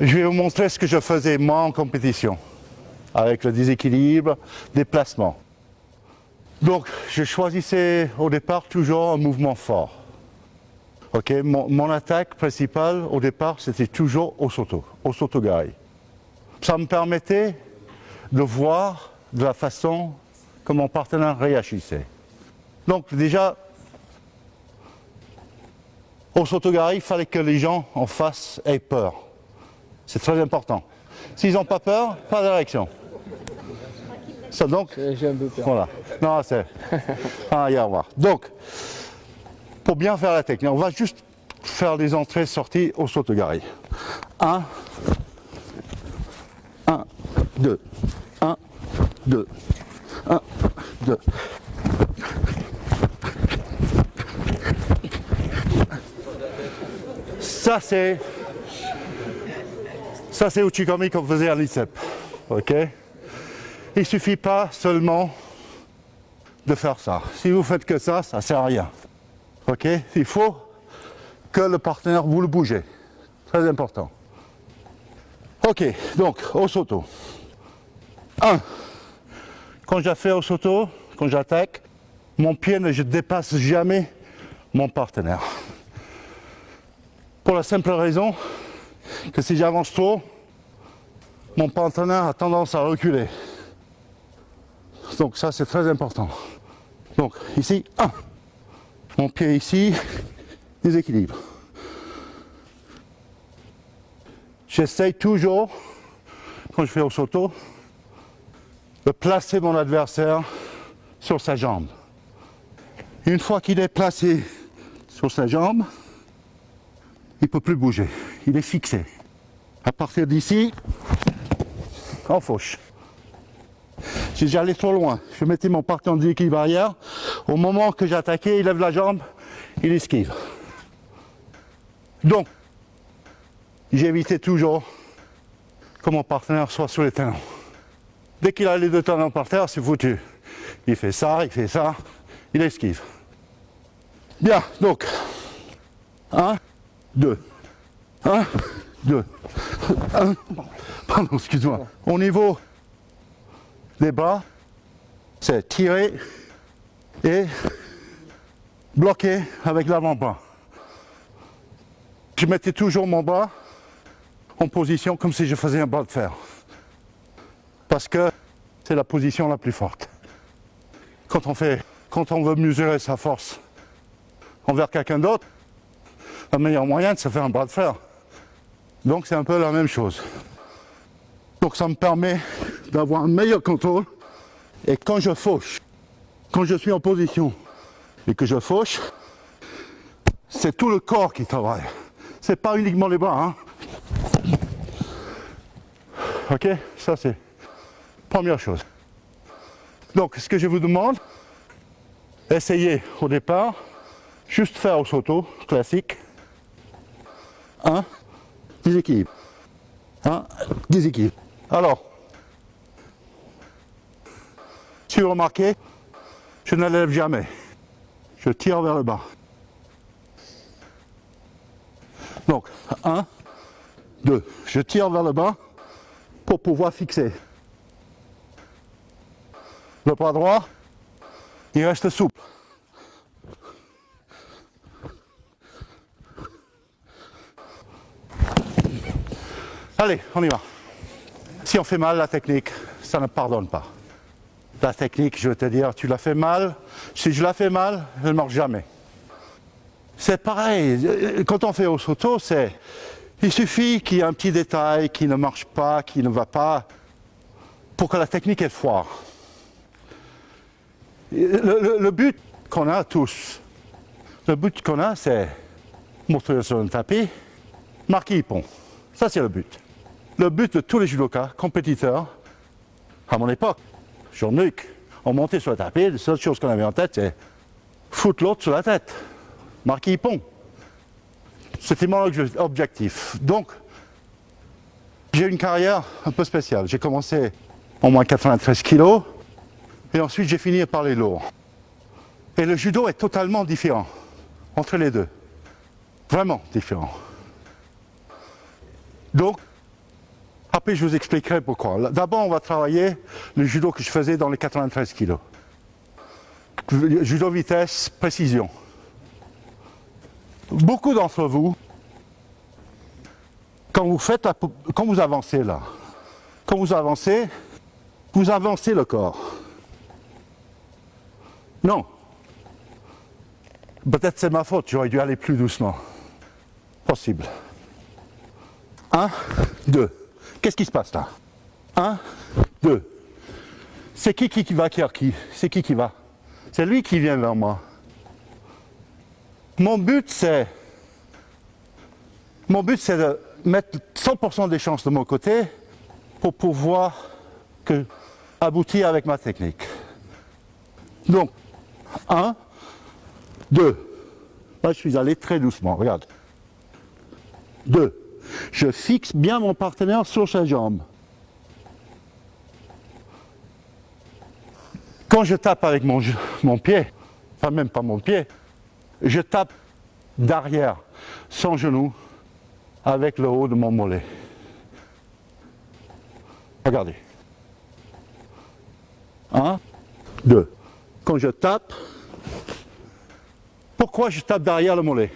Je vais vous montrer ce que je faisais moi en compétition, avec le déséquilibre, déplacement. Donc, je choisissais au départ toujours un mouvement fort. Okay, mon attaque principale au départ, c'était toujours au soto-gari. Ça me permettait de voir de la façon que mon partenaire réagissait. Donc déjà, au soto-gari, il fallait que les gens en face aient peur. C'est très important. S'ils n'ont pas peur, pas de réaction. Ça donc, j'ai un peu peur. voilà. Non, c'est... Ah, il y a à voir. Donc, pour bien faire la technique, on va juste faire les entrées-sorties au soto-gari. 1, 2, 1, 2, 1, 2. Ça c'est Uchikomi qu'on faisait à l'ICEP. Ok? Il ne suffit pas seulement de faire ça. Si vous faites que ça ne sert à rien. Ok? Il faut que le partenaire vous le bougez. Très important. Ok, donc au soto. 1. Quand je fais au soto, quand j'attaque, mon pied ne dépasse jamais mon partenaire. Pour la simple raison que si j'avance trop, mon partenaire a tendance à reculer. Donc ça c'est très important. Donc ici, 1. Mon pied ici, déséquilibre. J'essaye toujours, quand je fais au soto, de placer mon adversaire sur sa jambe. Une fois qu'il est placé sur sa jambe, il ne peut plus bouger, il est fixé. À partir d'ici, en fauche. Si j'allais trop loin, je mettais mon partenaire en déséquilibre arrière. Au moment que j'attaquais, il lève la jambe, il esquive. Donc, j'évitais toujours que mon partenaire soit sur les talons. Dès qu'il a les deux talons par terre, c'est foutu. Il fait ça, il esquive. Bien, donc, 1, 2, 1, 2, 1, pardon, excuse-moi. Au niveau des bras, c'est tirer et bloquer avec l'avant-bras. Je mettais toujours mon bras en position comme si je faisais un bras de fer. Parce que c'est la position la plus forte. Quand on veut mesurer sa force envers quelqu'un d'autre, le meilleur moyen, c'est de faire un bras de fer. Donc c'est un peu la même chose. Donc ça me permet d'avoir un meilleur contrôle. Et quand je fauche, quand je suis en position et que je fauche, c'est tout le corps qui travaille. C'est pas uniquement les bras. Hein. Ok, ça c'est première chose. Donc ce que je vous demande, essayez au départ, juste faire au soto, classique. 1, déséquilibre. 1, déséquilibre. Alors, si vous remarquez, je ne lève jamais. Je tire vers le bas. Donc, 1, 2. Je tire vers le bas pour pouvoir fixer. Le bras droit, il reste souple. Allez, on y va. Si on fait mal, la technique, ça ne pardonne pas. La technique, je veux te dire, tu la fais mal. Si je la fais mal, elle ne marche jamais. C'est pareil, quand on fait au soto, il suffit qu'il y ait un petit détail qui ne marche pas, qui ne va pas, pour que la technique elle foire. Le but qu'on a tous, c'est monter sur un tapis, marquer ippon. Ça c'est le but. Le but de tous les judokas, compétiteurs, à mon époque, sur Nuuk, on montait sur le tapis, la seule chose qu'on avait en tête, c'est foutre l'autre sur la tête, marquer ippon. C'était mon objectif. Donc, j'ai une carrière un peu spéciale. J'ai commencé au moins 93 kilos, et ensuite j'ai fini par les lourds. Et le judo est totalement différent entre les deux. Vraiment différent. Donc, Après, je vous expliquerai pourquoi. D'abord, on va travailler le judo que je faisais dans les 93 kg. Judo vitesse, précision. Beaucoup d'entre vous, quand vous avancez là, quand vous avancez le corps. Non. Peut-être c'est ma faute, j'aurais dû aller plus doucement. Possible. 1, 2. Qu'est-ce qui se passe là? 1, 2. C'est qui va qui? C'est qui va? C'est lui qui vient vers moi. Mon but c'est de mettre 100% des chances de mon côté pour pouvoir aboutir avec ma technique. Donc, 1, 2. Là, je suis allé très doucement, regarde. 2. Je fixe bien mon partenaire sur sa jambe. Quand je tape avec mon pied, enfin même pas mon pied, je tape derrière son genou avec le haut de mon mollet. Regardez. 1, 2. Quand je tape, pourquoi je tape derrière le mollet?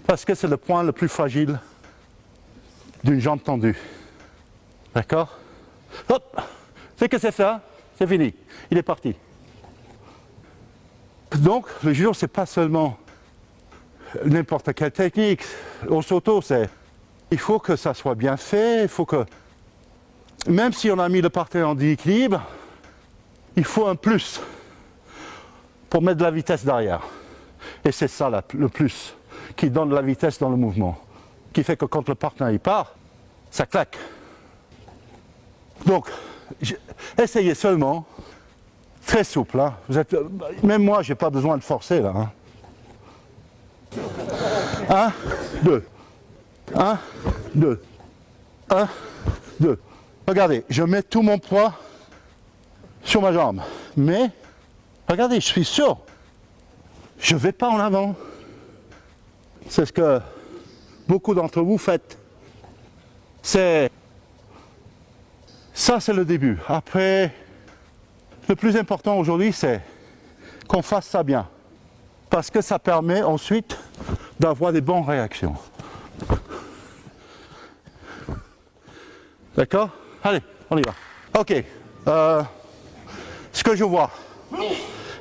Parce que c'est le point le plus fragile d'une jambe tendue. D'accord? Hop! C'est que c'est ça, c'est fini. Il est parti. Donc, le judo, c'est pas seulement n'importe quelle technique. Au Soto, il faut que ça soit bien fait, il faut que, même si on a mis le partenaire en déséquilibre, il faut un plus pour mettre de la vitesse derrière. Et c'est ça le plus qui donne de la vitesse dans le mouvement, qui fait que quand le partenaire il part, ça claque. Donc, essayez seulement, très souple. Hein. Même moi, je n'ai pas besoin de forcer là. Hein. 1, 2. 1, 2. 1, 2. Regardez, je mets tout mon poids sur ma jambe. Mais, regardez, je suis sûr, je ne vais pas en avant. C'est ce que beaucoup d'entre vous faites. Ça, c'est le début. Après, le plus important aujourd'hui, c'est qu'on fasse ça bien. Parce que ça permet ensuite d'avoir des bonnes réactions. D'accord? Allez, on y va. Ok. Ce que je vois,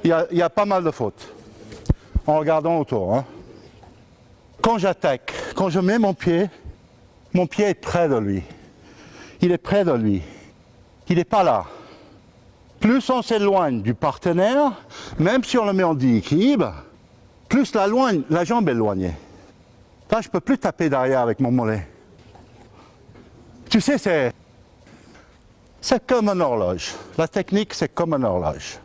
il y a pas mal de fautes. En regardant autour. Hein. Quand j'attaque, quand je mets mon pied est près de lui. Il est près de lui. Il n'est pas là. Plus on s'éloigne du partenaire, même si on le met en déséquilibre, plus la jambe est éloignée. Là, je ne peux plus taper derrière avec mon mollet. Tu sais, c'est comme une horloge. La technique, c'est comme une horloge.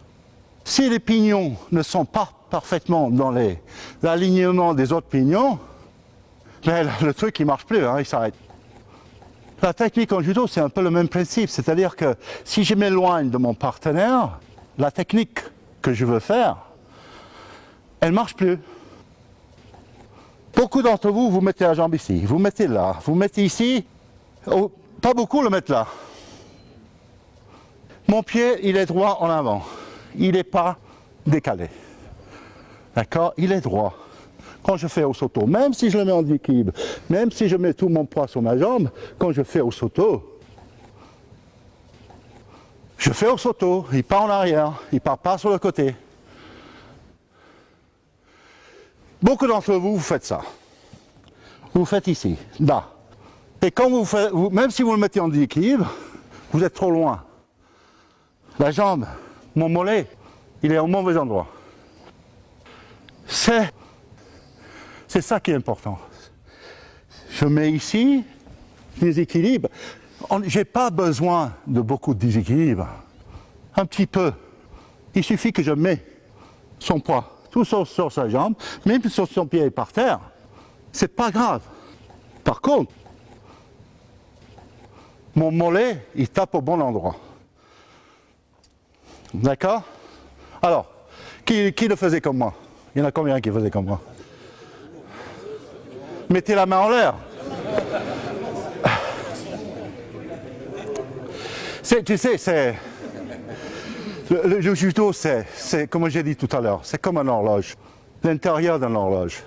Si les pignons ne sont pas parfaitement dans l'alignement des autres pignons, ben, le truc, il ne marche plus, hein, il s'arrête. La technique en judo, c'est un peu le même principe. C'est-à-dire que si je m'éloigne de mon partenaire, la technique que je veux faire, elle ne marche plus. Beaucoup d'entre vous, vous mettez la jambe ici, vous mettez là, vous mettez ici. Oh, pas beaucoup le mettre là. Mon pied, il est droit en avant. Il n'est pas décalé. D'accord? Il est droit. Quand je fais au Soto, même si je le mets en équilibre, même si je mets tout mon poids sur ma jambe, quand je fais au Soto, il part en arrière, il ne part pas sur le côté. Beaucoup d'entre vous, vous faites ça. Vous faites ici, là. Et quand même si vous le mettez en équilibre, vous êtes trop loin. La jambe, mon mollet, il est au mauvais endroit. C'est ça qui est important. Je mets ici, déséquilibre. Je n'ai pas besoin de beaucoup de déséquilibre. Un petit peu. Il suffit que je mets son poids tout sur sa jambe, même si son pied est par terre. C'est pas grave. Par contre, mon mollet, il tape au bon endroit. D'accord? Alors, qui le faisait comme moi? Il y en a combien qui faisaient comme moi? Mettez la main en l'air. Tu sais, c'est... Le judo, c'est, comme j'ai dit tout à l'heure, c'est comme une horloge. L'intérieur d'une horloge.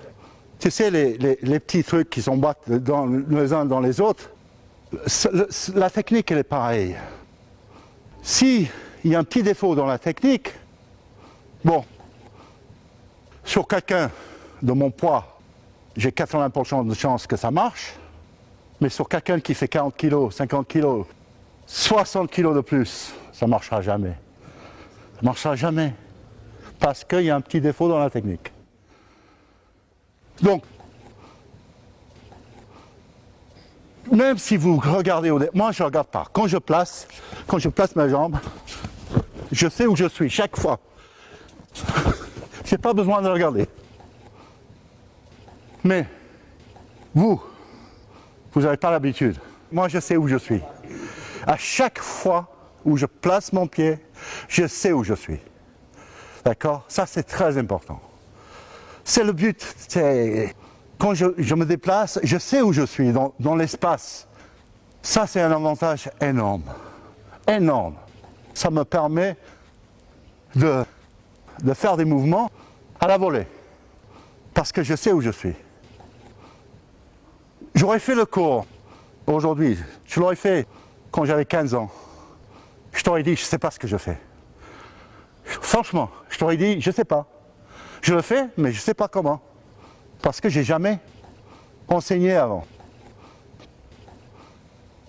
Tu sais, les petits trucs qui s'embattent les uns dans les autres, la technique, elle est pareille. S'il y a un petit défaut dans la technique, bon, sur quelqu'un de mon poids, j'ai 80% de chance que ça marche, mais sur quelqu'un qui fait 40 kg, 50 kg, 60 kg de plus, ça ne marchera jamais. Ça ne marchera jamais. Parce qu'il y a un petit défaut dans la technique. Donc, même si vous regardez au départ, moi je ne regarde pas. Quand je place ma jambe, je sais où je suis chaque fois. Je n'ai pas besoin de regarder. Mais vous n'avez pas l'habitude. Moi je sais où je suis. À chaque fois où je place mon pied, je sais où je suis. D'accord? Ça c'est très important. C'est le but. Quand je me déplace, je sais où je suis dans l'espace. Ça c'est un avantage énorme. Énorme. Ça me permet de faire des mouvements à la volée. Parce que je sais où je suis. J'aurais fait le cours aujourd'hui. Je l'aurais fait quand j'avais 15 ans. Je t'aurais dit, je ne sais pas ce que je fais. Franchement, je t'aurais dit, je ne sais pas. Je le fais, mais je ne sais pas comment. Parce que je n'ai jamais enseigné avant.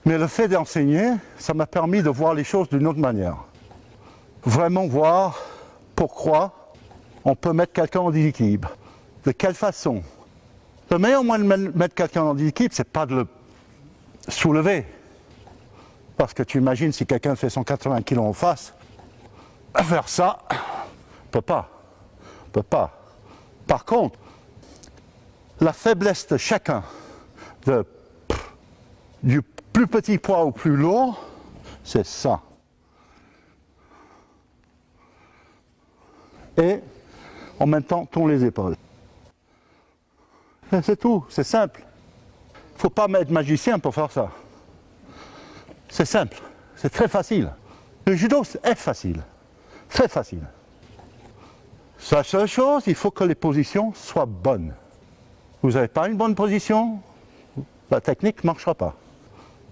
Mais le fait d'enseigner, ça m'a permis de voir les choses d'une autre manière. Vraiment voir pourquoi on peut mettre quelqu'un en déséquilibre. De quelle façon. Le meilleur moyen de mettre quelqu'un en déséquilibre, c'est pas de le soulever. Parce que tu imagines si quelqu'un fait 180 kg en face, faire ça, on ne peut pas. On peut pas. Par contre, la faiblesse de chacun, du plus petit poids au plus lourd, c'est ça. Et en même temps, tourne les épaules. C'est tout, c'est simple. Il ne faut pas être magicien pour faire ça. C'est simple, c'est très facile. Le judo est facile, très facile. La seule chose, il faut que les positions soient bonnes. Vous n'avez pas une bonne position, la technique ne marchera pas.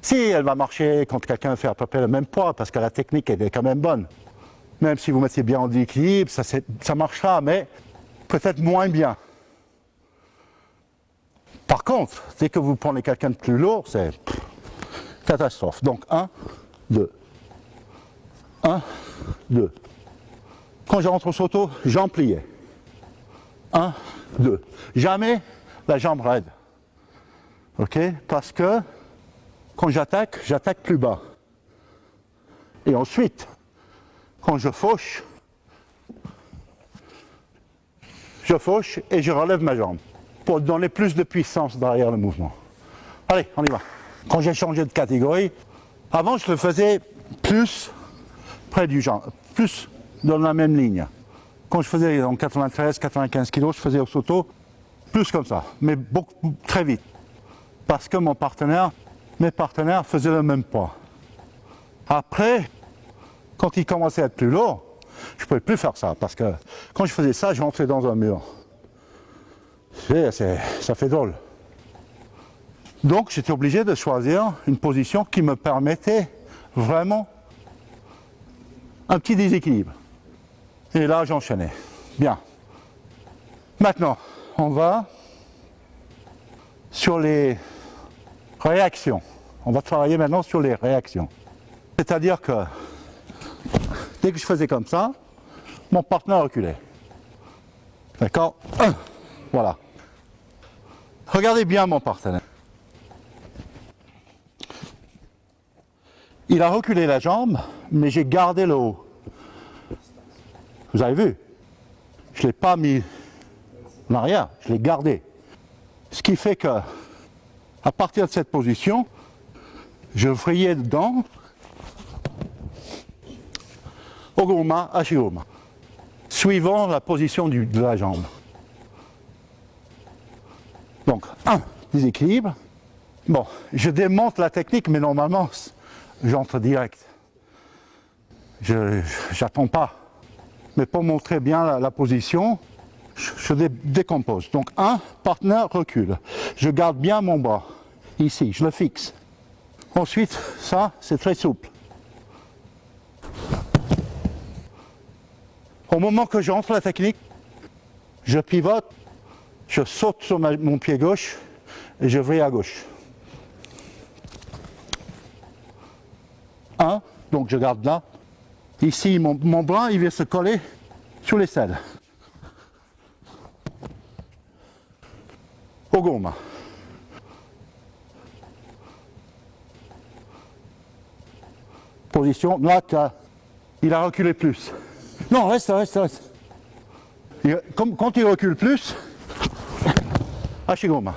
Si elle va marcher quand quelqu'un fait à peu près le même poids, parce que la technique elle est quand même bonne. Même si vous mettez bien en équilibre, ça marchera, mais peut-être moins bien. Par contre, dès que vous prenez quelqu'un de plus lourd, c'est catastrophe. Donc 1, 2. 1, 2. Quand je rentre au sauto, jambe pliée. 1, 2. Jamais la jambe raide. Ok? Parce que quand j'attaque plus bas. Et ensuite, quand je fauche et je relève ma jambe pour donner plus de puissance derrière le mouvement. Allez, on y va. Quand j'ai changé de catégorie, avant je le faisais plus près du jambe, plus dans la même ligne. Quand je faisais en 93, 95 kg, je faisais au sauto plus comme ça, mais beaucoup, très vite. Parce que mes partenaires faisaient le même poids. Après, quand ils commençaient à être plus lourds, je ne pouvais plus faire ça, parce que quand je faisais ça, je rentrais dans un mur. Ça fait drôle. Donc j'étais obligé de choisir une position qui me permettait vraiment un petit déséquilibre. Et là, j'enchaînais. Bien. Maintenant, on va sur les réactions. On va travailler maintenant sur les réactions. C'est-à-dire que dès que je faisais comme ça, mon partenaire reculait. D'accord? Voilà. Regardez bien mon partenaire. Il a reculé la jambe, mais j'ai gardé le haut. Vous avez vu? Je ne l'ai pas mis en arrière, je l'ai gardé. Ce qui fait que, à partir de cette position, je vrillais dedans, Oguruma, Hashiguruma, suivant la position de la jambe. Donc, déséquilibre. Bon, je démonte la technique, mais normalement, j'entre direct. j'attends pas. Mais pour montrer bien la position, je décompose. Donc un partenaire recule. Je garde bien mon bras. Ici, je le fixe. Ensuite, ça, c'est très souple. Au moment que j'entre la technique, je pivote, je saute sur mon pied gauche et je vrille à gauche. Un, donc je garde là. Ici, mon bras, il vient se coller sur les selles. Ogoma. Position, là, il a reculé plus. Non, reste. Quand il recule plus, Hashigoma.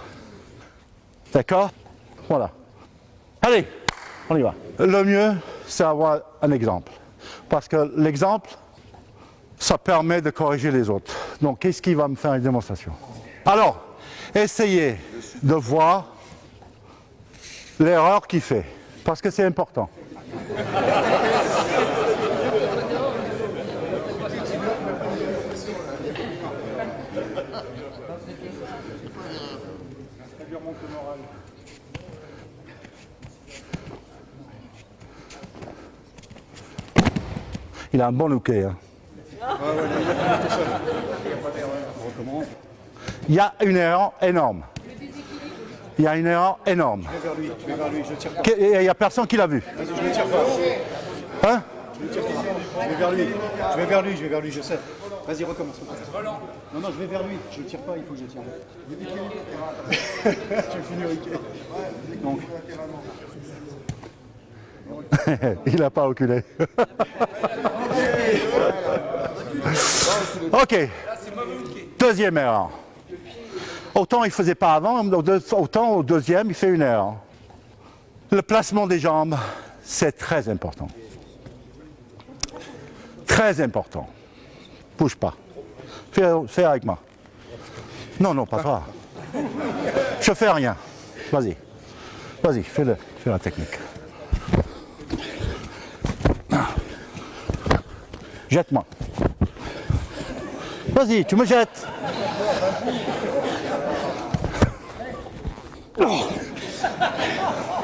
D'accord? Voilà. Allez, on y va. Le mieux, c'est avoir un exemple. Parce que l'exemple, ça permet de corriger les autres. Donc, qu'est-ce qui va me faire une démonstration? Alors, essayez de voir l'erreur qu'il fait. Parce que c'est important. Il a un bon looké. Hein. Il y a une erreur énorme. Il y a une erreur énorme. Je vais vers lui, je tire pas. Il n'y a personne qui l'a vu. Vas-y, je ne tire pas. Hein? Je ne tire pas. Je vais vers lui, je sais. Vas-y, recommence. Non, je vais vers lui, je ne tire pas, il faut que je tire. Je finis Riquet. Donc. Il n'a pas reculé. Ok. Deuxième erreur. Autant il ne faisait pas avant, autant au deuxième, il fait une erreur. Le placement des jambes, c'est très important. Très important. Bouge pas. Fais avec moi. Non, pas toi. Je fais rien. Vas-y. Vas-y, fais la technique. Jette-moi. Vas-y, tu me jettes.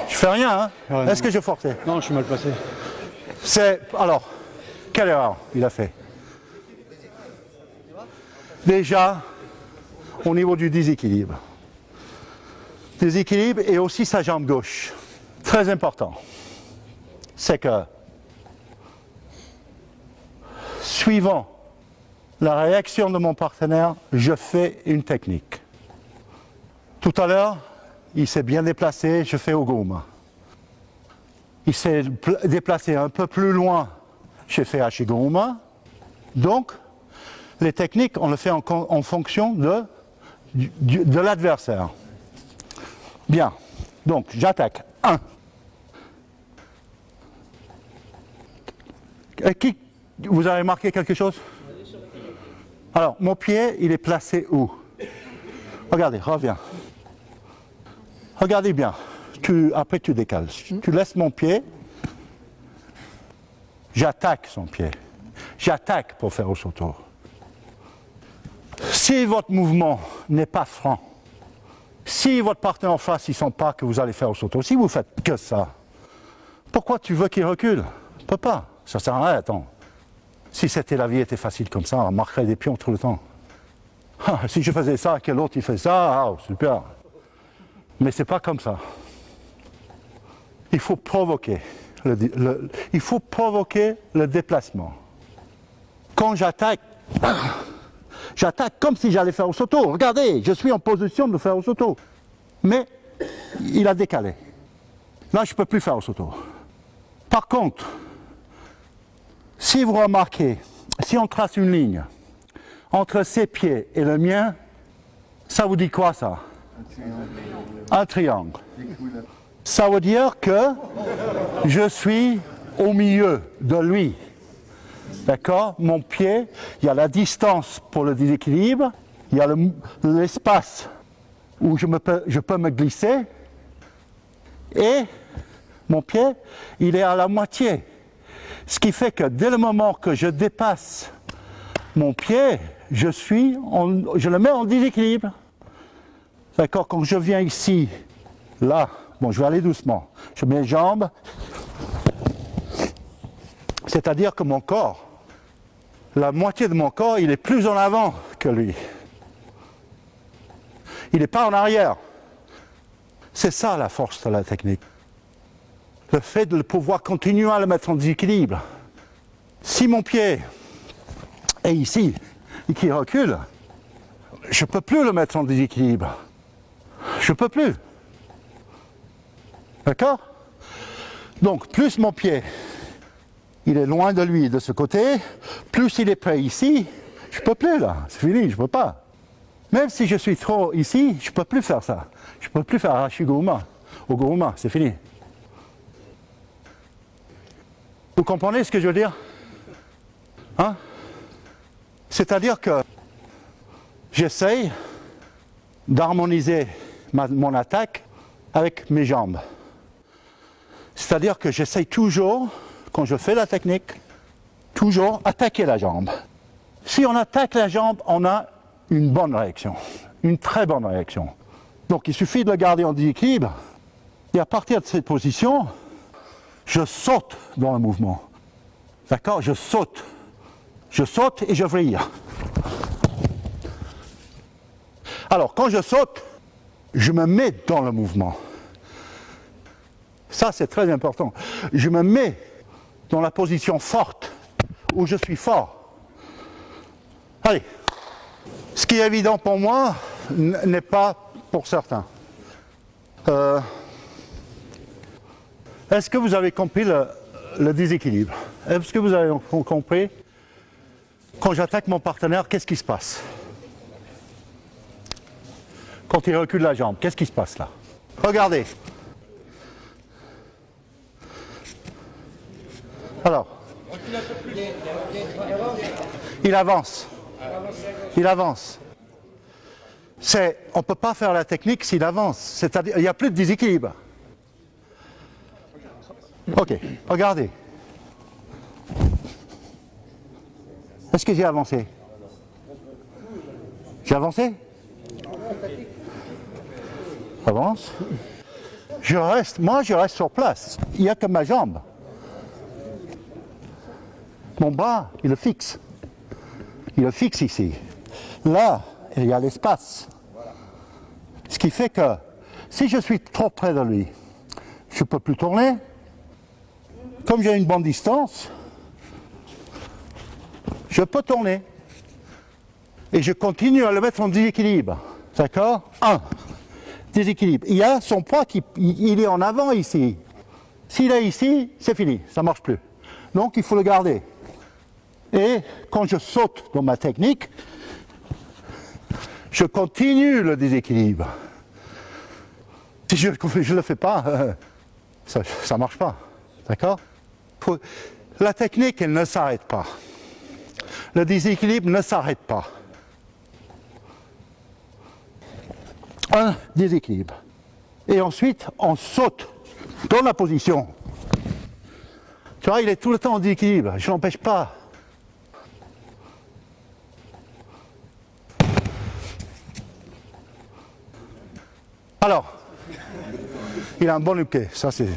Je fais rien, hein? Est-ce que je forçais? Non, je suis mal placé. Alors, quelle erreur il a fait? Déjà, au niveau du déséquilibre. Déséquilibre et aussi sa jambe gauche. Très important. C'est que, suivant la réaction de mon partenaire, je fais une technique. Tout à l'heure, il s'est bien déplacé, je fais Ogoma. Il s'est déplacé un peu plus loin, j'ai fait Hashigoma. Donc, les techniques, on le fait en fonction de l'adversaire. Bien, donc j'attaque. 1. Vous avez marqué quelque chose? Alors, mon pied, il est placé où? Regardez, reviens. Regardez bien. Après, tu décales. Tu laisses mon pied. J'attaque son pied. J'attaque pour faire au sauto. Si votre mouvement n'est pas franc, si votre partenaire en face ne sent pas que vous allez faire au sauto, si vous faites que ça, pourquoi tu veux qu'il recule? On ne peut pas. Ça sert à rien, attends. Si la vie était facile comme ça, on marquerait des pions tout le temps. Ah, si je faisais ça, que l'autre il fait ça, ah, super. Mais c'est pas comme ça. Il faut provoquer il faut provoquer le déplacement. Quand j'attaque, j'attaque comme si j'allais faire au sauto. Regardez, je suis en position de faire au sauto. Mais il a décalé. Là, je ne peux plus faire au sauto. Par contre, si vous remarquez, si on trace une ligne entre ses pieds et le mien, ça vous dit quoi ça? Un triangle. Ça veut dire que je suis au milieu de lui. D'accord? Mon pied, il y a la distance pour le déséquilibre, il y a l'espace où je peux me glisser, et mon pied, il est à la moitié. Ce qui fait que dès le moment que je dépasse mon pied, je le mets en déséquilibre. D'accord? Quand je viens ici, là, bon, je vais aller doucement. Je mets les jambes. C'est-à-dire que mon corps, la moitié de mon corps, il est plus en avant que lui. Il n'est pas en arrière. C'est ça la force de la technique. Le fait de pouvoir continuer à le mettre en déséquilibre. Si mon pied est ici et qu'il recule, je ne peux plus le mettre en déséquilibre. Je ne peux plus. D'accord? Donc, plus mon pied, il est loin de lui de ce côté, plus il est près ici, je ne peux plus là, c'est fini, je ne peux pas. Même si je suis trop ici, je ne peux plus faire ça. Je ne peux plus faire Hashiguruma. Oguruma, c'est fini. Vous comprenez ce que je veux dire? Hein? C'est-à-dire que j'essaye d'harmoniser mon attaque avec mes jambes. C'est-à-dire que j'essaye toujours, quand je fais la technique, toujours attaquer la jambe. Si on attaque la jambe, on a une bonne réaction, une très bonne réaction. Donc il suffit de le garder en déséquilibre, et à partir de cette position, je saute dans le mouvement. D'accord? Je saute et je vrille. Alors quand je saute, je me mets dans le mouvement. Ça c'est très important. Je me mets dans la position forte, où je suis fort. Allez, ce qui est évident pour moi n'est pas pour certains. Est-ce que vous avez compris le déséquilibre? Est-ce que vous avez compris, quand j'attaque mon partenaire, qu'est-ce qui se passe? Quand il recule la jambe, qu'est-ce qui se passe là? Regardez. Alors, il avance. Il avance. On ne peut pas faire la technique s'il avance. C'est-à-dire, il n'y a plus de déséquilibre. Ok, regardez. Est-ce que j'ai avancé? J'ai avancé? Avance. Moi je reste sur place. Il n'y a que ma jambe. Mon bras, il le fixe. Il le fixe ici. Là, il y a l'espace. Ce qui fait que si je suis trop près de lui, je ne peux plus tourner. Comme j'ai une bonne distance, je peux tourner. Et je continue à le mettre en déséquilibre. D'accord? 1. Déséquilibre. Il y a son poids il est en avant ici. S'il est ici, c'est fini, ça ne marche plus. Donc il faut le garder. Et quand je saute dans ma technique, je continue le déséquilibre. Si je ne le fais pas, ça ne marche pas. D'accord? La technique, elle ne s'arrête pas. Le déséquilibre ne s'arrête pas. Un déséquilibre. Et ensuite, on saute dans la position. Tu vois, il est tout le temps en déséquilibre. Je ne l'empêche pas. Alors, il a un bon hookay, ça c'est...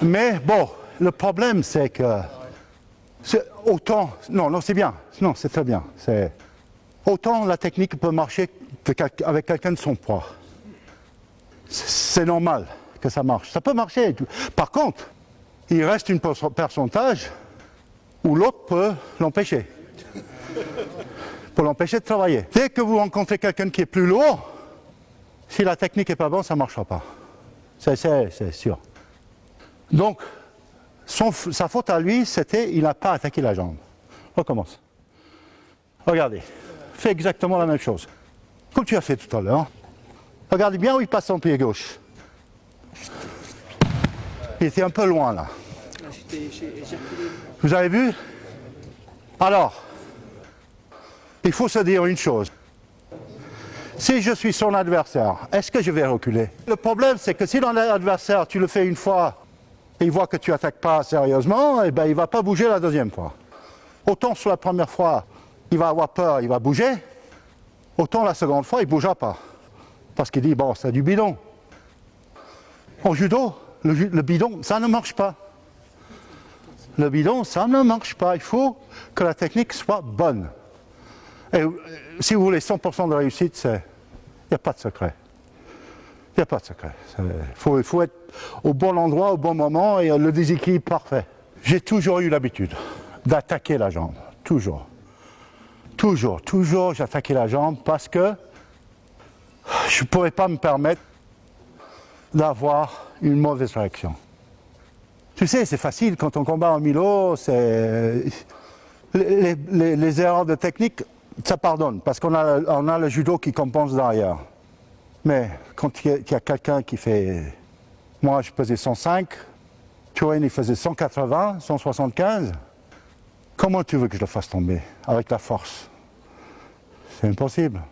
Mais bon, le problème c'est que... Autant... Non, c'est bien. Non, c'est très bien. Autant la technique peut marcher avec quelqu'un de son poids. C'est normal que ça marche. Ça peut marcher. Par contre, il reste un pourcentage où l'autre peut l'empêcher. Pour l'empêcher de travailler. Dès que vous rencontrez quelqu'un qui est plus lourd, si la technique n'est pas bonne, ça ne marchera pas. C'est sûr. Donc, sa faute à lui, c'était il n'a pas attaqué la jambe. On recommence. Regardez. Fais exactement la même chose. Comme tu as fait tout à l'heure. Regardez bien où il passe son pied gauche. Il était un peu loin là. Vous avez vu? Alors, il faut se dire une chose. Si je suis son adversaire, est-ce que je vais reculer? Le problème, c'est que si dans l'adversaire, tu le fais une fois, et il voit que tu n'attaques pas sérieusement, et ben il ne va pas bouger la deuxième fois. Autant sur la première fois, il va avoir peur, il va bouger, autant la seconde fois, il ne bougera pas. Parce qu'il dit, bon, c'est du bidon. En judo, le bidon, ça ne marche pas. Le bidon, ça ne marche pas. Il faut que la technique soit bonne. Et si vous voulez 100% de réussite, il n'y a pas de secret. Il n'y a pas de secret. Il faut être au bon endroit, au bon moment, et le déséquilibre parfait. J'ai toujours eu l'habitude d'attaquer la jambe. Toujours. Toujours, j'attaquais la jambe parce que je ne pourrais pas me permettre d'avoir une mauvaise réaction. Tu sais, c'est facile quand on combat en Milo, les erreurs de technique, ça pardonne, parce qu'on a le judo qui compense derrière. Mais quand il y a quelqu'un qui fait... Moi, je faisais 105, Turin, il faisait 180, 175. Comment tu veux que je le fasse tomber avec la force? C'est impossible.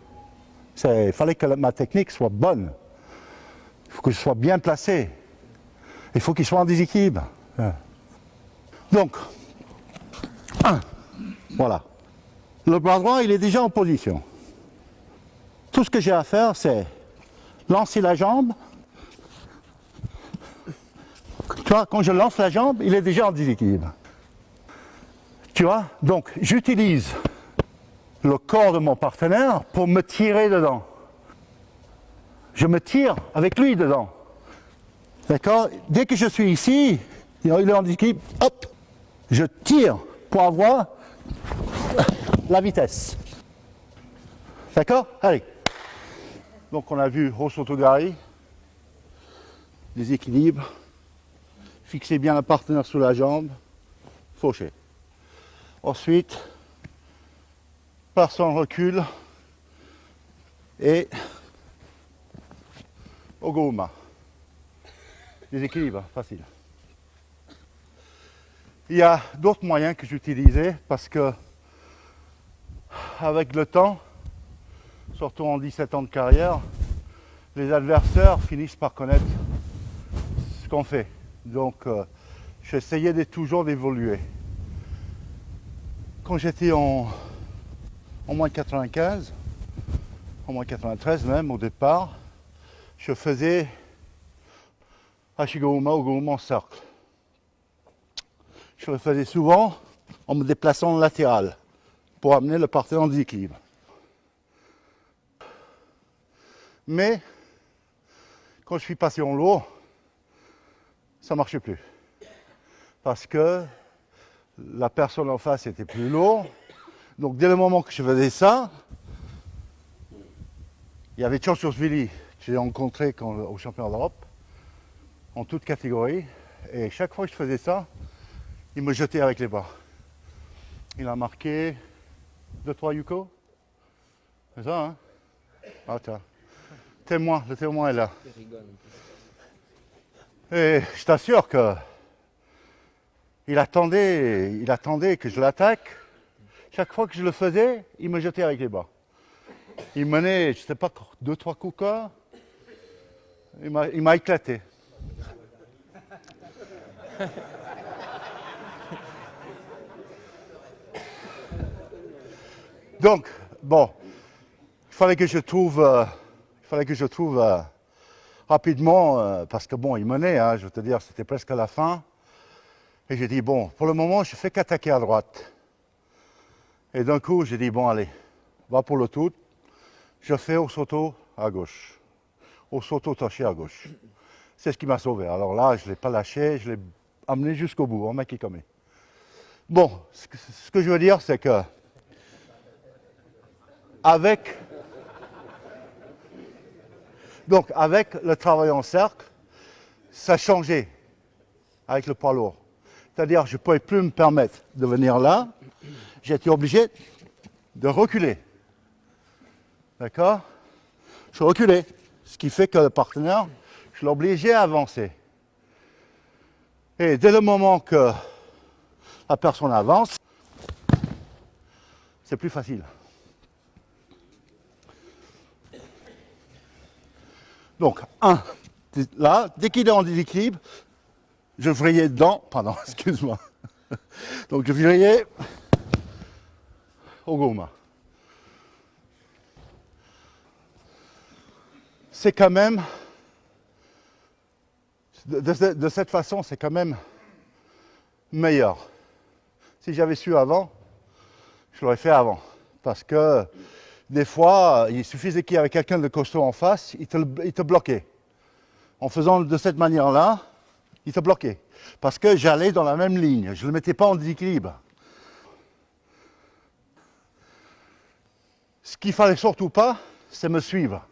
Il fallait que ma technique soit bonne. Il faut que je sois bien placé. Il faut qu'il soit en déséquilibre. Donc, voilà. Le bras droit, il est déjà en position. Tout ce que j'ai à faire, c'est lancer la jambe. Tu vois, quand je lance la jambe, il est déjà en déséquilibre. Tu vois, donc j'utilise le corps de mon partenaire pour me tirer dedans. Je me tire avec lui dedans. D'accord? Dès que je suis ici, il est en déséquilibre, hop, je tire pour avoir la vitesse. D'accord? Allez. Donc on a vu Hosotogari, déséquilibre, fixez bien le partenaire sous la jambe, faucher. Ensuite, personne recule et Oguruma. Déséquilibre, facile. Il y a d'autres moyens que j'utilisais parce que avec le temps, surtout en 17 ans de carrière, les adversaires finissent par connaître ce qu'on fait. Donc j'essayais toujours d'évoluer. Quand j'étais en moins 95, en moins 93 même au départ, je faisais Hashiguruma Oguruma en cercle. Je le faisais souvent en me déplaçant en latéral pour amener le partenaire en déséquilibre. Mais quand je suis passé en lourd, ça ne marchait plus. Parce que la personne en face était plus lourde. Donc dès le moment que je faisais ça, il y avait Tchonchoursvili que j'ai rencontré au championnat d'Europe, en toute catégorie. Et chaque fois que je faisais ça, il me jetait avec les bras. Il a marqué 2-3 Yuko. C'est ça, hein? Attends. Témoin, le témoin est là. Et je t'assure que il attendait que je l'attaque. Chaque fois que je le faisais, il me jetait avec les bras. Il menait, je ne sais pas, 2-3 coups quoi. Il m'a éclaté. Donc, bon, il fallait que je trouve rapidement, parce que bon, il menait, hein, je veux te dire, c'était presque à la fin. Et j'ai dit, bon, pour le moment, je fais qu'attaquer à droite. Et d'un coup, j'ai dit, bon, allez, va pour le tout. Je fais Hosoto à gauche. Hosoto taché à gauche. C'est ce qui m'a sauvé. Alors là, je ne l'ai pas lâché, je l'ai amené jusqu'au bout, en makikame. Bon, ce que je veux dire, c'est que avec le travail en cercle, ça changeait avec le poids lourd. C'est-à-dire, je ne pouvais plus me permettre de venir là. J'étais obligé de reculer. D'accord? Je reculais. Ce qui fait que le partenaire, je l'obligeais à avancer. Et dès le moment que la personne avance, c'est plus facile. Donc, là, dès qu'il est en déséquilibre, je vrillais dedans, pardon, excuse-moi. Donc je vrillais au gourma. C'est quand même, de cette façon, c'est quand même meilleur. Si j'avais su avant, je l'aurais fait avant. Parce que des fois, il suffisait qu'il y avait quelqu'un de costaud en face, il te bloquait. En faisant de cette manière-là, il te bloquait. Parce que j'allais dans la même ligne, je ne le mettais pas en déséquilibre. Ce qu'il ne fallait surtout pas, c'est me suivre.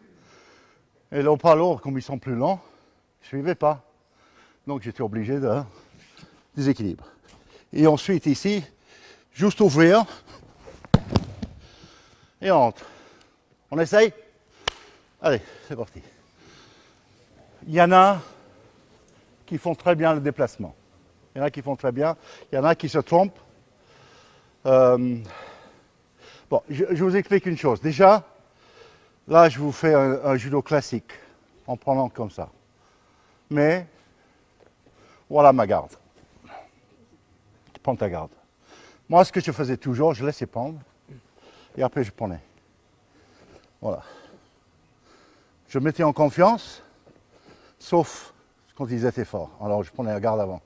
Et les haut-parleurs, comme ils sont plus lents, je ne suivais pas. Donc j'étais obligé de déséquilibre. Et ensuite ici, juste ouvrir et on entre. On essaye? Allez, c'est parti. Il y en a qui font très bien le déplacement. Il y en a qui font très bien. Il y en a qui se trompent. Bon, je vous explique une chose. Déjà, là, je vous fais un judo classique en prenant comme ça. Mais, voilà ma garde. Prends ta garde. Moi, ce que je faisais toujours, je laissais prendre. Et après, je prenais. Voilà. Je mettais en confiance, sauf quand ils étaient forts. Alors, je prenais la garde avant.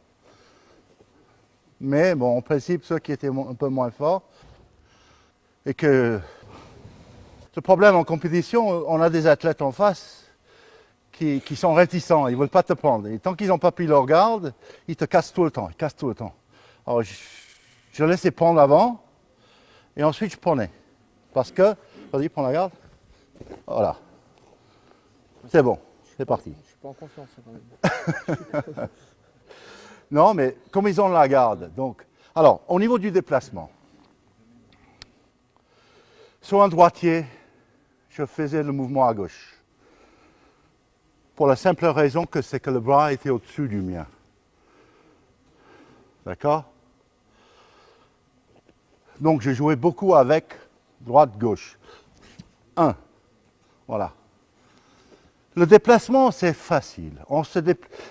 Mais, bon, en principe, ceux qui étaient un peu moins forts, et que le problème en compétition, on a des athlètes en face qui sont réticents, ils ne veulent pas te prendre. Et tant qu'ils n'ont pas pris leur garde, ils te cassent tout le temps, ils cassent tout le temps. Alors, je laissais prendre avant, et ensuite je prenais. Parce que, vas-y, prends la garde. Voilà. C'est bon, c'est parti. Je suis pas en confiance quand même. Non, mais comme ils ont la garde, donc... Alors, au niveau du déplacement, sur un droitier, je faisais le mouvement à gauche. Pour la simple raison que c'est que le bras était au-dessus du mien. D'accord? Donc, je jouais beaucoup avec droite-gauche. 1. Voilà. Le déplacement, c'est facile.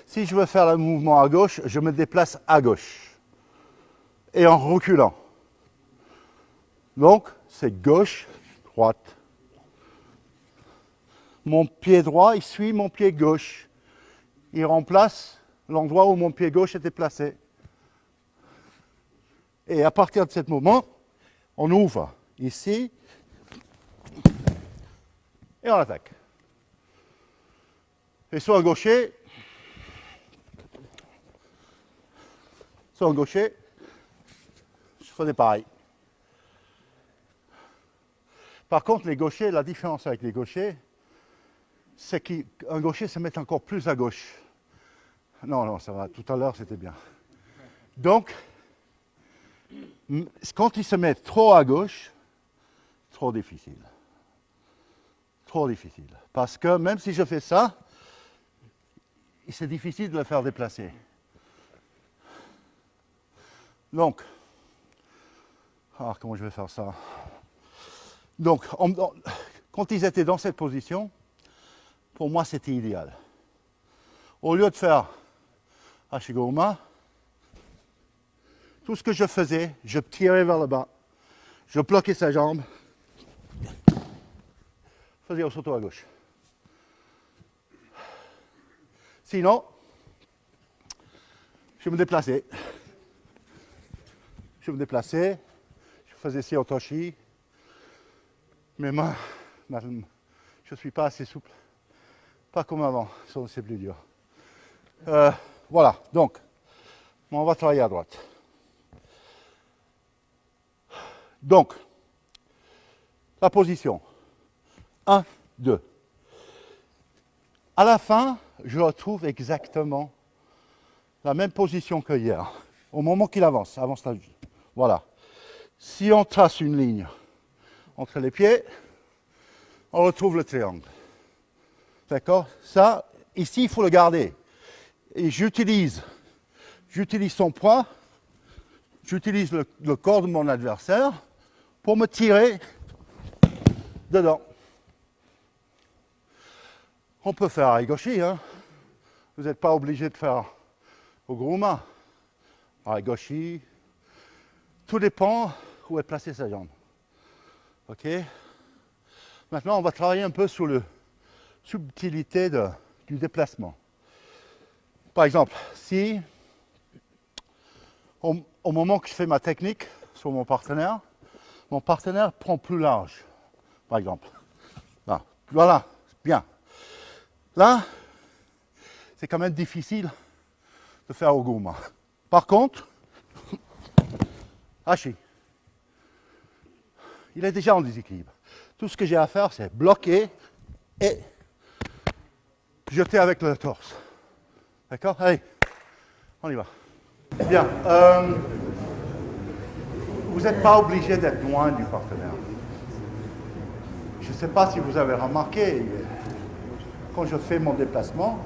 Si je veux faire le mouvement à gauche, je me déplace à gauche. Et en reculant. Donc, c'est gauche, droite. Mon pied droit, il suit mon pied gauche. Il remplace l'endroit où mon pied gauche était placé. Et à partir de ce moment, on ouvre ici et on attaque. Et sur un gaucher, je faisais pareil. Par contre, les gauchers, la différence avec les gauchers, c'est qu'un gaucher se met encore plus à gauche. Non, ça va, tout à l'heure c'était bien. Donc, quand il se met trop à gauche, trop difficile. Trop difficile. Parce que même si je fais ça, c'est difficile de le faire déplacer. Donc, comment je vais faire ça? Donc, quand ils étaient dans cette position, pour moi, c'était idéal. Au lieu de faire Hashiguruma, tout ce que je faisais, je tirais vers le bas, je bloquais sa jambe, je faisais au saut à gauche. Sinon, je me déplaçais. Je faisais Seotoshi. Mes mains, je ne suis pas assez souple. Pas comme avant, c'est plus dur. Voilà, donc, on va travailler à droite. Donc, la position. 1, 2. À la fin, je retrouve exactement la même position que hier. Au moment qu'il avance la vie. Voilà. Si on trace une ligne entre les pieds, on retrouve le triangle. D'accord? Ça, ici, il faut le garder. Et j'utilise son poids, j'utilise le corps de mon adversaire pour me tirer dedans. On peut faire Aigoshi, hein. Vous n'êtes pas obligé de faire Oguruma, Arigoshi. Tout dépend où est placée sa jambe. Ok? Maintenant, on va travailler un peu sur la subtilité du déplacement. Par exemple, si au moment que je fais ma technique sur mon partenaire prend plus large, par exemple. Là, voilà, bien. Là, c'est quand même difficile de faire Oguruma. Par contre, Hachi, il est déjà en déséquilibre. Tout ce que j'ai à faire, c'est bloquer et jeter avec le torse. D'accord? Allez, on y va. Bien. Vous n'êtes pas obligé d'être loin du partenaire. Je ne sais pas si vous avez remarqué, quand je fais mon déplacement,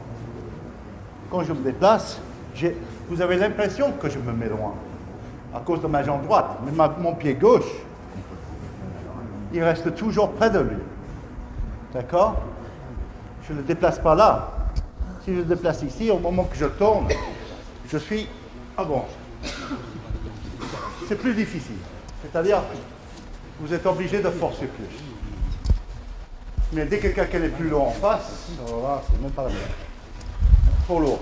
quand je me déplace, vous avez l'impression que je me mets loin à cause de ma jambe droite. Mais mon pied gauche, il reste toujours près de lui. D'accord? Je ne le déplace pas là. Si je le déplace ici, au moment que je tourne, je suis... Ah bon. C'est plus difficile. C'est-à-dire, vous êtes obligé de forcer plus. Mais dès que quelqu'un est plus lourd en face, voilà, c'est même pas la même. Trop lourd.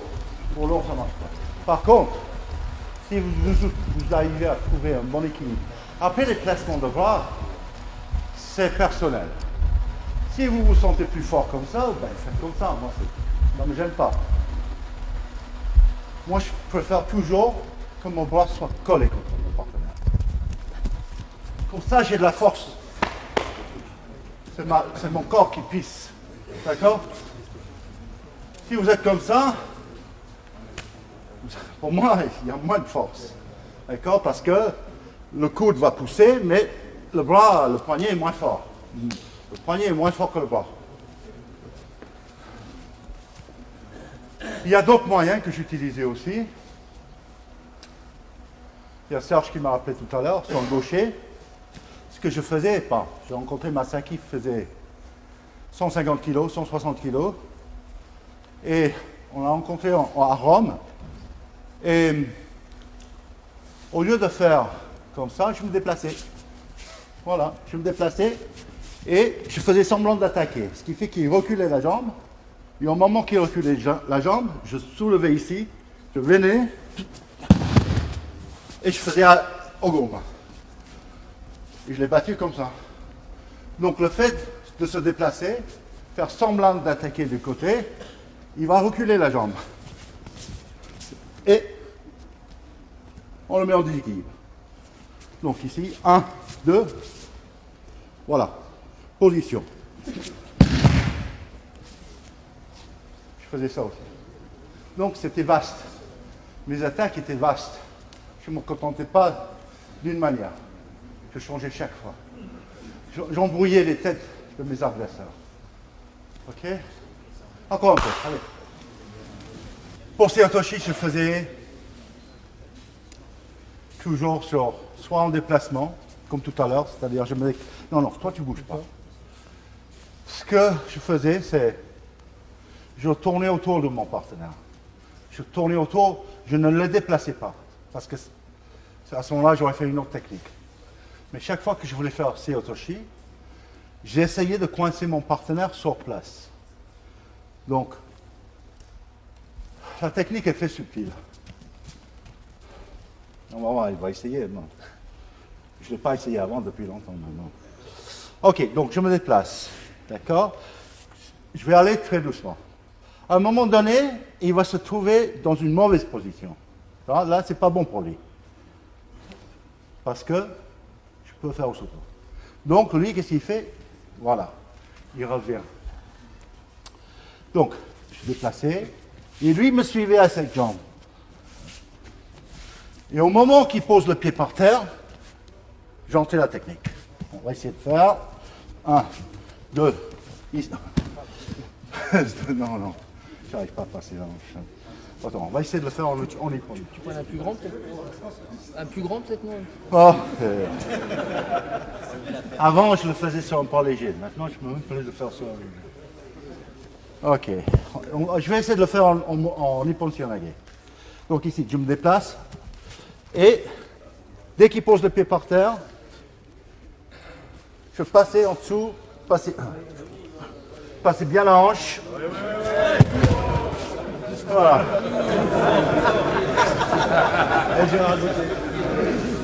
Trop lourd, ça ne marche pas. Par contre, si vous arrivez à trouver un bon équilibre, après les placements de bras, c'est personnel. Si vous vous sentez plus fort comme ça, ben faites comme ça. Moi, ça ne me gêne pas. Moi, je préfère toujours que mon bras soit collé contre mon partenaire. Comme ça, j'ai de la force. C'est mon corps qui pisse. D'accord? Si vous êtes comme ça, pour moi, il y a moins de force. D'accord? Parce que le coude va pousser, mais le bras, le poignet est moins fort. Le poignet est moins fort que le bras. Il y a d'autres moyens que j'utilisais aussi. Il y a Serge qui m'a rappelé tout à l'heure, sur le gaucher. Ce que je faisais, j'ai rencontré Massa qui faisait 150 kg, 160 kg. Et on l'a rencontré à Rome. Et au lieu de faire comme ça, je me déplaçais. Voilà, je me déplaçais et je faisais semblant d'attaquer. Ce qui fait qu'il reculait la jambe. Et au moment qu'il reculait la jambe, je soulevais ici, je venais et je faisais Oguruma. Et je l'ai battu comme ça. Donc le fait de se déplacer, faire semblant d'attaquer du côté, il va reculer la jambe. Et on le met en déséquilibre. Donc ici, 1, 2, voilà, position. Je faisais ça aussi. Donc c'était vaste. Mes attaques étaient vastes. Je ne me contentais pas d'une manière. Je changeais chaque fois. J'embrouillais les têtes de mes adversaires. Ok? Encore un peu, allez. Pour Seotoshi, je faisais toujours soit en déplacement, comme tout à l'heure, c'est-à-dire je me dis, non, toi tu ne bouges pas. Ce que je faisais, c'est, je tournais autour de mon partenaire. Je tournais autour, je ne le déplaçais pas, parce que à ce moment-là, j'aurais fait une autre technique. Mais chaque fois que je voulais faire Seotoshi, j'essayais de coincer mon partenaire sur place. Donc, la technique est très subtile. On va voir, il va essayer. Non. Je ne l'ai pas essayé avant depuis longtemps maintenant. Ok, donc je me déplace. D'accord? Je vais aller très doucement. À un moment donné, il va se trouver dans une mauvaise position. Là, ce n'est pas bon pour lui. Parce que je peux faire au soto. Donc, lui, qu'est-ce qu'il fait? Voilà. Il revient. Donc, je suis déplacé. Et lui me suivait à cette jambe. Et au moment qu'il pose le pied par terre, j'entrais la technique. On va essayer de faire 1, 2, ici. Non, je n'arrive pas à passer là. Attends, on va essayer de le faire en épaule. Tu prends un plus grand peut-être? Un plus grand peut-être non? Oh, avant, je le faisais sur un poids léger. Maintenant, je peux même plus le faire sur un léger. Ok. Je vais essayer de le faire en Nippon Shiranage. Donc ici, je me déplace. Et dès qu'il pose le pied par terre, je passe en dessous, passer bien la hanche. Voilà. Et j'ai rajouté.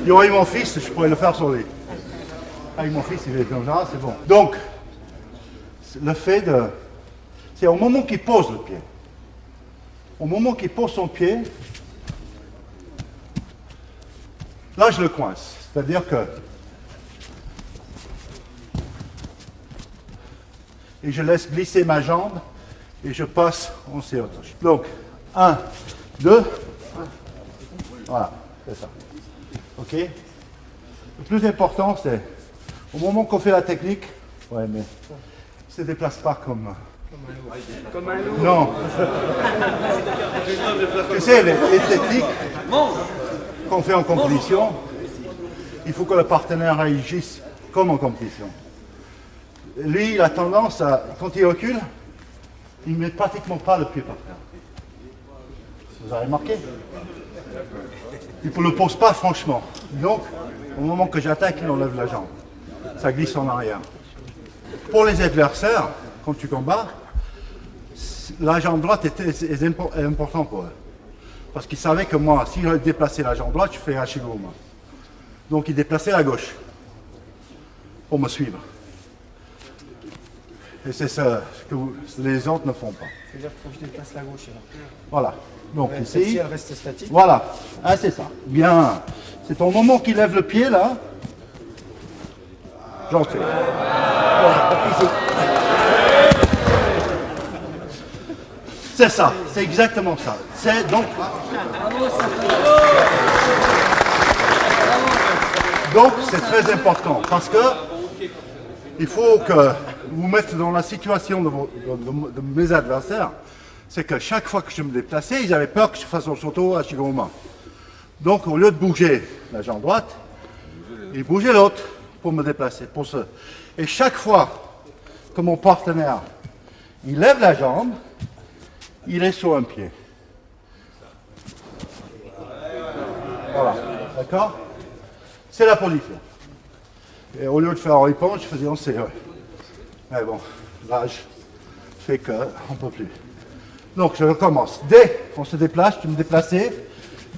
Il y aurait mon fils, je pourrais le faire sur lui. Avec mon fils, il est comme ça, c'est bon. Donc, le fait de... C'est au moment qu'il pose le pied. Au moment qu'il pose son pied, là, je le coince. C'est-à-dire que... Et je laisse glisser ma jambe et je passe en serre-touche. Donc, 1, 2, voilà, c'est ça. Ok? Le plus important, c'est au moment qu'on fait la technique, ouais, mais il ne se déplace pas comme un loup. Non. Tu sais, les techniques qu'on fait en compétition, il faut que le partenaire agisse comme en compétition. Lui, il a tendance à, quand il recule, il ne met pratiquement pas le pied par terre. Vous avez remarqué? Il ne le pose pas franchement. Donc, au moment que j'attaque, il enlève la jambe. Ça glisse en arrière. Pour les adversaires, quand tu combats, la jambe droite est importante pour eux. Parce qu'ils savaient que moi, si je déplaçais la jambe droite, je fais Hashigoma. Donc, ils déplaçaient la gauche pour me suivre. Et c'est ça que les autres ne font pas. C'est-à-dire qu'il faut que je déplace la gauche. Alors. Voilà. Donc Ouais, ici, elle reste statique. voilà. Ah, c'est ça. Bien. C'est au moment qu'il lève le pied, là. J'en sais. Voilà. Ici. C'est ça. C'est exactement ça. C'est donc... Donc, c'est très important parce que il faut que vous mettez dans la situation de mes adversaires, c'est que chaque fois que je me déplaçais, ils avaient peur que je fasse un saut à Hashigoma. Donc, au lieu de bouger la jambe droite, ils bougeaient l'autre pour me déplacer. Et chaque fois que mon partenaire, il lève la jambe, il est sur un pied. Voilà, d'accord? C'est la position. Et au lieu de faire un ripon, je faisais en CE. Mais bon, l'âge fait qu'on ne peut plus. Donc je recommence. Dès qu'on se déplace, je me déplaçais.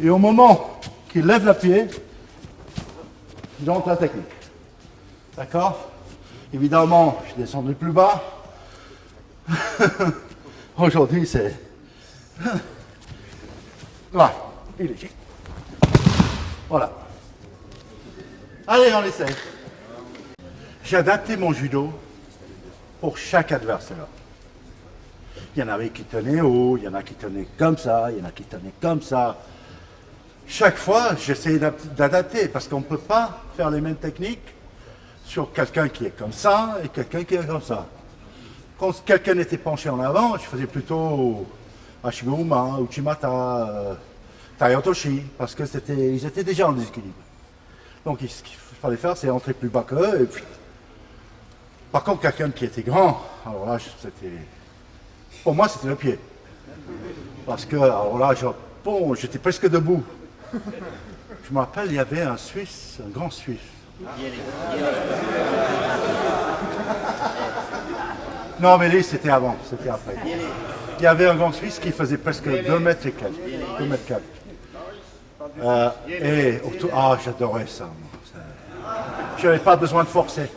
Et au moment qu'il lève le pied, j'entre la technique. D'accord? Évidemment, je suis descendu plus bas. Aujourd'hui, c'est... Voilà, il est léger. Voilà. Allez, on essaie. J'ai adapté mon judo pour chaque adversaire. Il y en avait qui tenaient haut, il y en a qui tenaient comme ça, il y en a qui tenaient comme ça. Chaque fois, j'essaie d'adapter parce qu'on ne peut pas faire les mêmes techniques sur quelqu'un qui est comme ça et quelqu'un qui est comme ça. Quand quelqu'un était penché en avant, je faisais plutôt Hashigoma, Uchimata, Tayotoshi, parce que ils étaient déjà en déséquilibre. Donc ce qu'il fallait faire, c'est entrer plus bas qu'eux. Et puis... Par contre, quelqu'un qui était grand, alors là, pour moi, c'était le pied. Parce que, alors là, bon, j'étais presque debout. Je me rappelle, il y avait un Suisse, un grand Suisse. Non, mais lui, c'était avant, c'était après. Il y avait un grand Suisse qui faisait presque 2 mètres et quelques. 2 mètres 4. J'adorais ça. Je n'avais pas besoin de forcer.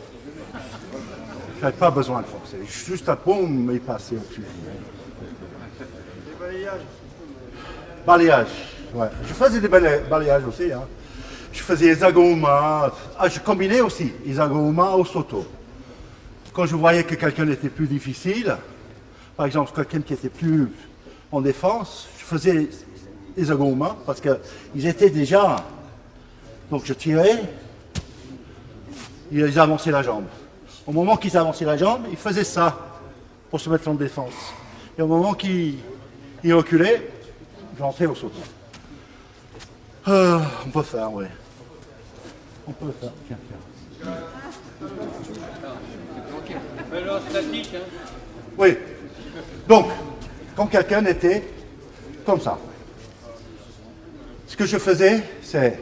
Je n'avais pas besoin de forcer. Juste un boum, il passait au-dessus. Balayage. Ouais. Je faisais des balayages aussi. Hein. Je faisais Izagoma. Je combinais aussi Izagoma au Soto. Quand je voyais que quelqu'un était plus difficile, par exemple quelqu'un qui était plus en défense, je faisais Izagoma parce qu'ils étaient déjà. Donc je tirais, ils avançaient la jambe. Au moment qu'ils avançaient la jambe, ils faisaient ça pour se mettre en défense. Et au moment qu'ils reculaient, j'entrais au Soto. On peut faire, oui. On peut le faire. Tiens, tiens. Statique, hein. Oui. Donc, quand quelqu'un était comme ça, Ce que je faisais, c'est,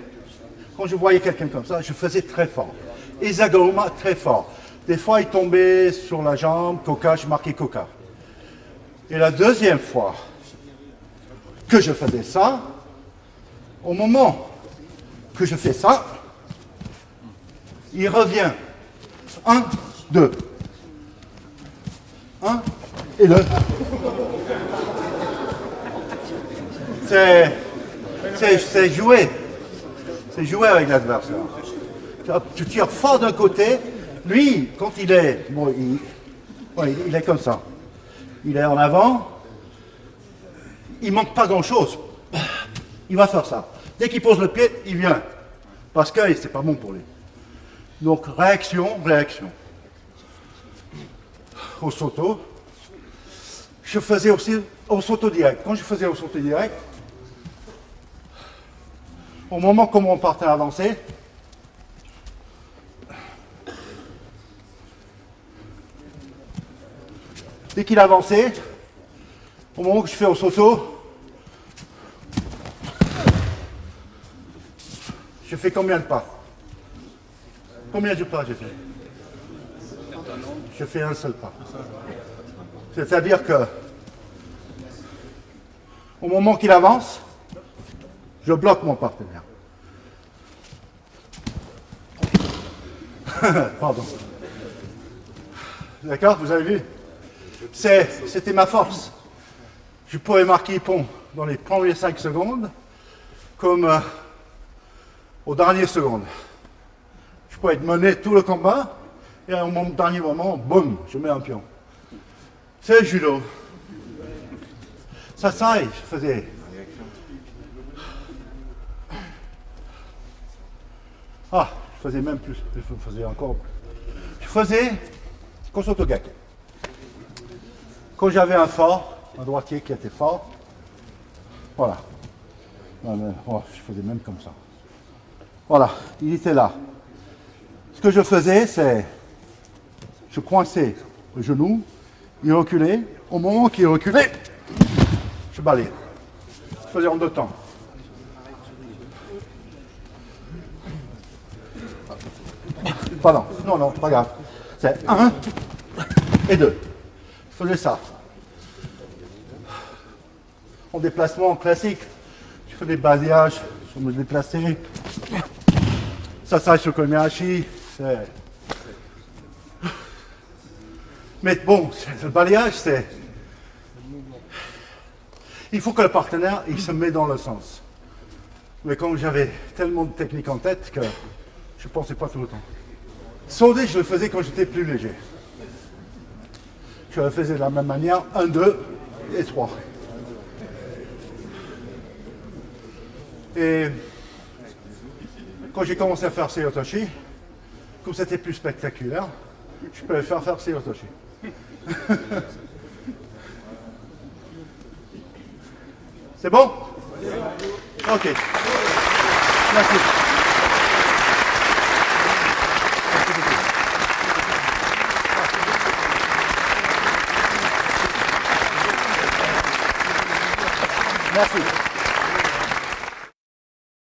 quand je voyais quelqu'un comme ça, je faisais très fort. Isagoma, très fort. Des fois, il tombait sur la jambe, Coca, je marquais Coca. Et la deuxième fois que je faisais ça, au moment que je fais ça, il revient. 1, 2. 1 et 2. C'est jouer. C'est jouer avec l'adversaire. Tu tires fort d'un côté. Lui, quand il est... Bon, il est comme ça. Il est en avant. Il ne manque pas grand-chose. Il va faire ça. Dès qu'il pose le pied, il vient. Parce que c'est pas bon pour lui. Donc, réaction, réaction. Au sauto. Je faisais aussi au sauto direct. Quand je faisais au sauto direct, au moment où mon partenaire avançait, dès qu'il avançait, au moment où je fais au sauto, je fais combien de pas? Combien de pas j'ai fait? Je fais un seul pas. C'est-à-dire que, au moment qu'il avance, je bloque mon partenaire. Pardon. D'accord, vous avez vu? C'était ma force. Je pouvais marquer pont dans les premières 5 secondes, comme aux dernières secondes. Je pouvais être mené tout le combat, et à mon dernier moment, boum, je mets un pion. C'est le judo. Ça, je faisais. Ah, je faisais même plus. Je faisais encore plus. Je faisais Kosotogake. Quand j'avais un droitier qui était fort, voilà. Je faisais même comme ça. Voilà, il était là. Ce que je faisais, c'est, je coinçais le genou, il reculait. Au moment qu'il reculait, je balayais. Je faisais en 2 temps. Pardon, non, pas grave. C'est 1 et 2. Je faisais ça. En déplacement classique, je fais des balayages, je me déplaçais. Ça, sur Komihashi. Mais bon, le balayage, c'est... Il faut que le partenaire, il se met dans le sens. Mais comme j'avais tellement de techniques en tête que je ne pensais pas tout le temps. Sauter, je le faisais quand j'étais plus léger. Je le faisais de la même manière, 1, 2 et 3. Et quand j'ai commencé à faire Seiotoshi, comme c'était plus spectaculaire, je peux faire Seiotoshi. C'est bon? Ok. Merci.